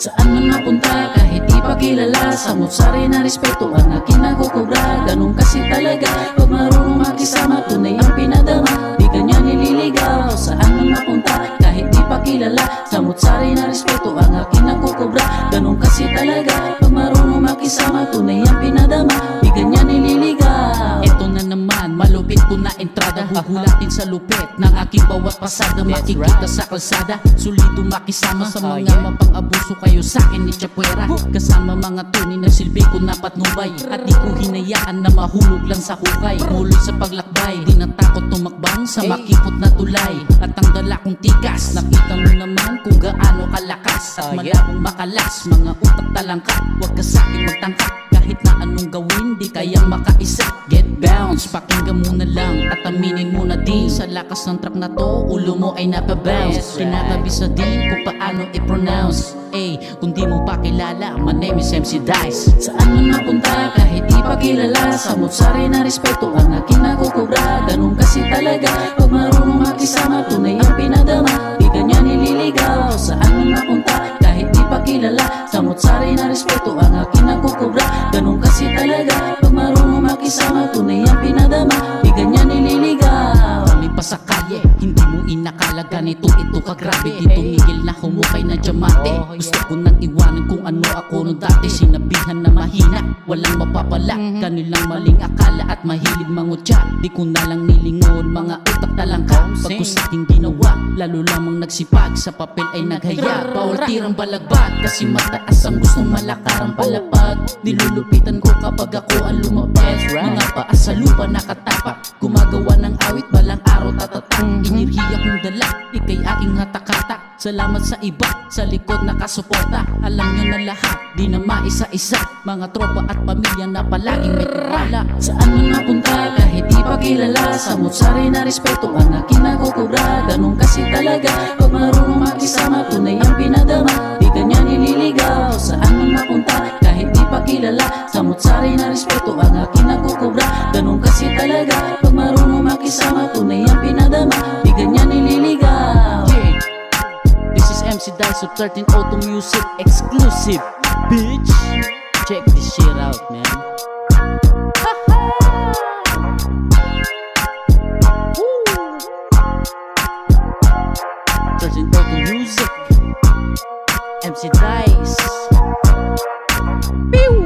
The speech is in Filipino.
Saan man mapunta kahit di pa kilala, samot-sari na respeto ang aking nakukubra. Ganun kasi talaga pag marunong makisama, tunay ang pinadama, di kanya nililigaw. Saan man mapunta kahit di pa kilala, samot-sari na respeto ang aking nakukubra. Ganun kasi talaga pag marunong makisama, tunay ang pinadama, di kanya nililigaw. Ito na naman, malupit ko na entrada, huhulatin sa lupit ng aking bawat pasada. Makikita sa kalsada, sulido makisama sa mga mapang-abuso kayo sa'kin ni Chapwera. Kasama mga tunay na silbi ko na patnubay, at di ko hinayaan na mahulog lang sa hukay. Muloy sa paglakbay, di natakot tumakbang sa makipot na tulay. At ang dala kong tikas, nakita mo naman kung gaano kalakas. At malabong makalas, mga utak talangka, huwag ka sa'kin magtangka. Kahit na anong gawin, di kayang makaisa. Get bounce, pakinggan mo na lang at aminin mo na din, sa lakas ng track na to, ulo mo ay napabounce. Kinakabisa din kung paano i-pronounce. Kung di mo pa kilala, my name is MC Dice. Saan man mapunta kahit di pa kilala, samot-sari na respeto ang aking nakukubra. Ganun kasi talaga pag marunong makisama, tunay ang pinadama, di kanya nililigaw. Saan man mapunta kahit di pa kilala, samot-sari na respeto ang aking nakukubra. Ganun kasi talaga pag marunong makisama, tunay ang pinadama, di kanya nililigaw. Kami pa sa kalye, hindi mo inakala ganito ito kagrabe. Di tumigil na humukay na diamante. Gusto ko nang iwanan kung ano ako nung dati. Sinabihan na mahina, walang mapapala, kanilang maling akala at mahilig mangutya. Di ko na lang nilingon, mga utak talangka. Pag ko sa'king ginawa, lalo lamang nagsipag, sa papel ay naghaya. Bawal tirang balagbag, kasi mataas ang gustong malakarang palapag. Nilulupitan ko kapag ako ang lumabas, mga paa sa lupa nakatapak. Gumagawa ng awit, balang araw tatatak. Inirhiya kong dala, ikay aking hatak-hatak. Salamat sa iba, sa likod nakasuporta. Alam nyo na lahat, di na maisa-isa, mga tropa at pamilya na palaging may tiwala. Saan man mapunta kahit di pa kilala, samot-sari na respeto ang aking nakukubra. Ganun kasi talaga pag marunong makisama, tunay ang pinadama, di kanya nililigaw. Saan man mapunta kahit di pa kilala, samot-sari na respeto ang aking nakukubra. Ganun kasi talaga pag marunong makisama, tunay ang pinadama, di kanya nililigaw. This is MC Dice of 1302 Music exclusive, bitch. Check this shit out, man. Woo! 1302 Music, MC Dice. Pew!